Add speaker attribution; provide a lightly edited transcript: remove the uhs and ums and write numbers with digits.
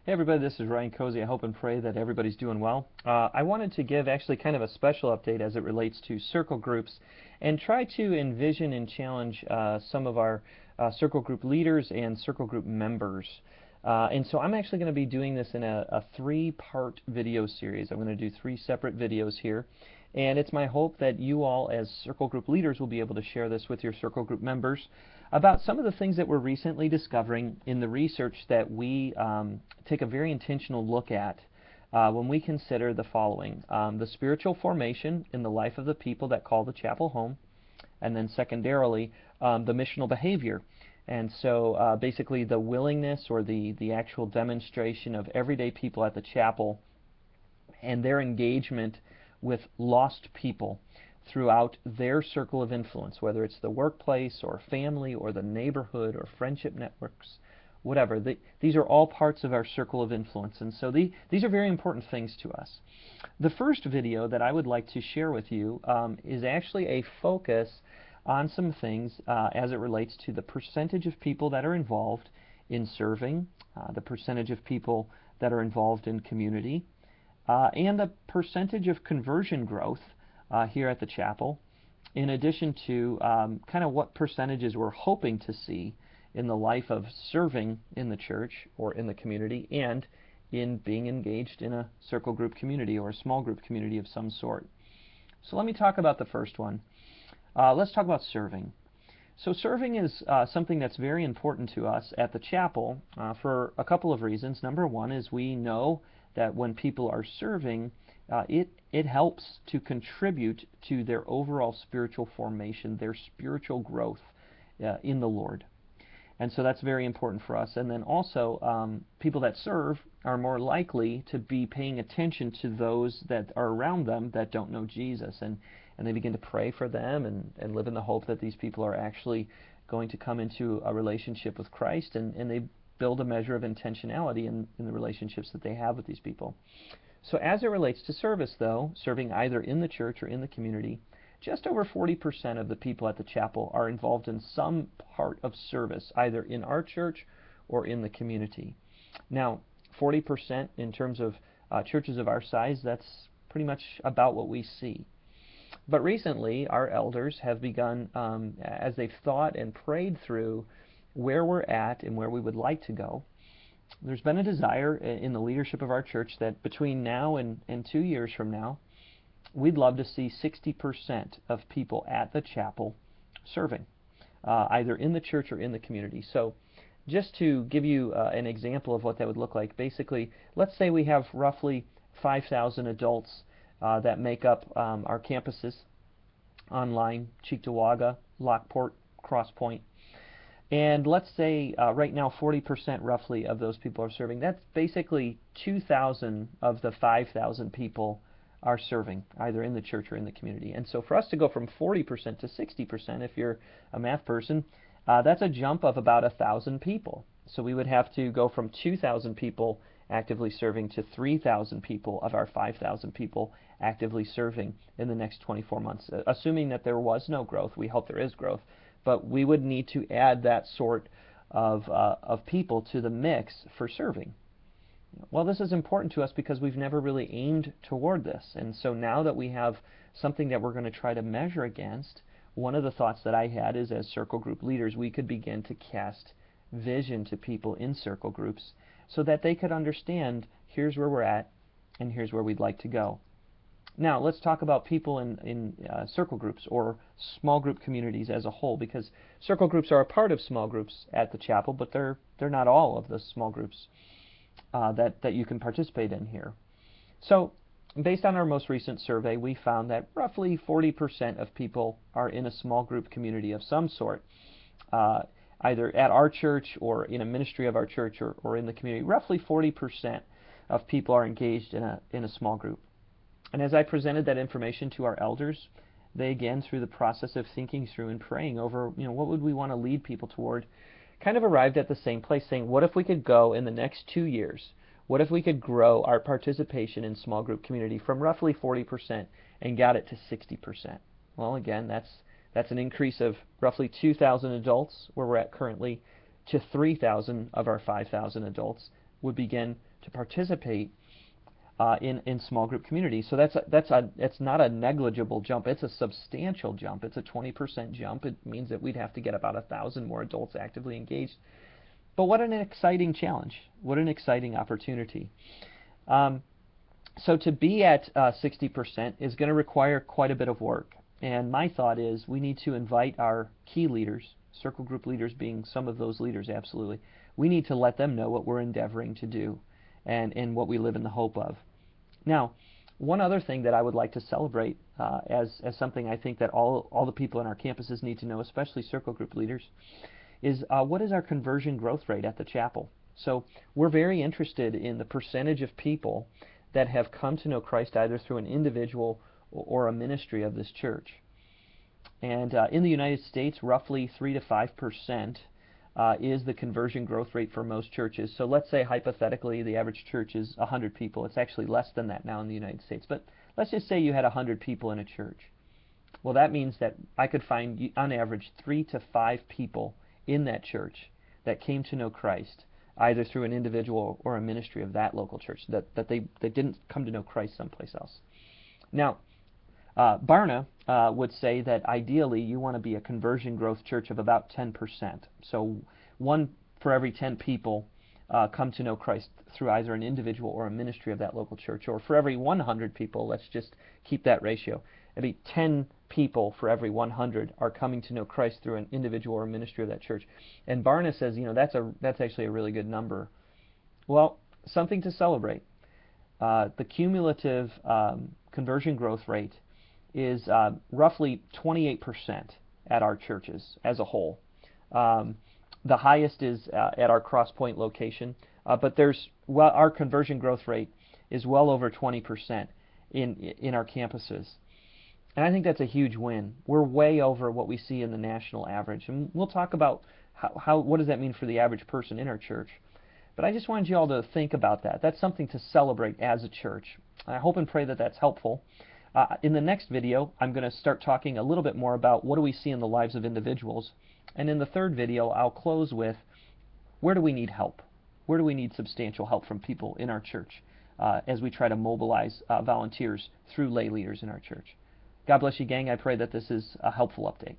Speaker 1: Hey everybody, this is Ryan Cozy. I hope and pray that everybody's doing well. I wanted to give actually kind of a special update as it relates to circle groups and try to envision and challenge some of our circle group leaders and circle group members. And so I'm actually going to be doing this in a three-part video series. I'm going to do three separate videos here. And it's my hope that you all as circle group leaders will be able to share this with your circle group members about some of the things that we're recently discovering in the research that we take a very intentional look at when we consider the following. The spiritual formation in the life of the people that call the chapel home, and then secondarily, the missional behavior. And so basically the willingness or the actual demonstration of everyday people at the chapel and their engagement with lost people throughout their circle of influence, whether it's the workplace or family or the neighborhood or friendship networks, whatever. These are all parts of our circle of influence, and so these are very important things to us. The first video that I would like to share with you is actually a focus on some things as it relates to the percentage of people that are involved in serving, the percentage of people that are involved in community, and the percentage of conversion growth here at the chapel, in addition to kind of what percentages we're hoping to see in the life of serving in the church or in the community and in being engaged in a circle group community or a small group community of some sort. So let me talk about the first one. Let's talk about serving. So serving is something that's very important to us at the chapel for a couple of reasons. Number one is we know that when people are serving, it helps to contribute to their overall spiritual formation, their spiritual growth in the Lord. And so that's very important for us. And then also, people that serve are more likely to be paying attention to those that are around them that don't know Jesus. And they begin to pray for them and live in the hope that these people are actually going to come into a relationship with Christ. And they build a measure of intentionality in the relationships that they have with these people. So as it relates to service, though, serving either in the church or in the community, just over 40% of the people at the chapel are involved in some part of service, either in our church or in the community. Now, 40% in terms of churches of our size, that's pretty much about what we see. But recently, our elders have begun, as they've thought and prayed through where we're at and where we would like to go, there's been a desire in the leadership of our church that between now and 2 years from now, we'd love to see 60% of people at the chapel serving, either in the church or in the community. So just to give you an example of what that would look like, basically, let's say we have roughly 5,000 adults that make up our campuses online, Cheektowaga, Lockport, Cross Point. And let's say right now 40% roughly of those people are serving. That's basically 2,000 of the 5,000 people are serving, either in the church or in the community. And so for us to go from 40% to 60%, if you're a math person, that's a jump of about 1,000 people. So we would have to go from 2,000 people actively serving to 3,000 people of our 5,000 people actively serving in the next 24 months. Assuming that there was no growth, we hope there is growth, but we would need to add that sort of people to the mix for serving. Well, this is important to us because we've never really aimed toward this. And so now that we have something that we're going to try to measure against, one of the thoughts that I had is as circle group leaders, we could begin to cast vision to people in circle groups so that they could understand here's where we're at and here's where we'd like to go. Now, let's talk about people in circle groups or small group communities as a whole, because circle groups are a part of small groups at the chapel, but they're not all of the small groups that you can participate in here. So, based on our most recent survey, we found that roughly 40% of people are in a small group community of some sort, either at our church or in a ministry of our church or in the community. Roughly 40% of people are engaged in a small group. And as I presented that information to our elders, they again, through the process of thinking through and praying over, what would we want to lead people toward, kind of arrived at the same place, saying, what if we could go in the next 2 years? What if we could grow our participation in small group community from roughly 40% and got it to 60%? Well, again, that's an increase of roughly 2,000 adults, where we're at currently, to 3,000 of our 5,000 adults, would begin to participate in small group communities. So that's not a negligible jump. It's a substantial jump. It's a 20% jump. It means that we'd have to get about 1,000 more adults actively engaged. But what an exciting challenge. What an exciting opportunity. So to be at 60% is going to require quite a bit of work. And my thought is we need to invite our key leaders, circle group leaders being some of those leaders, absolutely. We need to let them know what we're endeavoring to do and what we live in the hope of. Now, one other thing that I would like to celebrate as something I think that all the people in our campuses need to know, especially circle group leaders, is what is our conversion growth rate at the chapel? So we're very interested in the percentage of people that have come to know Christ either through an individual or a ministry of this church. And in the United States, roughly 3 to 5% is the conversion growth rate for most churches. So let's say hypothetically the average church is 100 people. It's actually less than that now in the United States. But let's just say you had 100 people in a church. Well, that means that I could find on average 3 to 5 people in that church that came to know Christ either through an individual or a ministry of that local church, that they didn't come to know Christ someplace else. Now, Barna would say that ideally you want to be a conversion growth church of about 10%. So 1 for every 10 people come to know Christ through either an individual or a ministry of that local church. Or for every 100 people, let's just keep that ratio, maybe 10 people for every 100 are coming to know Christ through an individual or a ministry of that church. And Barna says, that's actually a really good number. Well, something to celebrate. The cumulative conversion growth rate is roughly 28% at our churches as a whole. The highest is at our Cross Point location, but our conversion growth rate is well over 20% in our campuses. And I think that's a huge win. We're way over what we see in the national average. And we'll talk about what does that mean for the average person in our church. But I just wanted you all to think about that. That's something to celebrate as a church. I hope and pray that that's helpful. In the next video, I'm going to start talking a little bit more about what do we see in the lives of individuals. And in the third video, I'll close with where do we need help? Where do we need substantial help from people in our church as we try to mobilize volunteers through lay leaders in our church? God bless you, gang. I pray that this is a helpful update.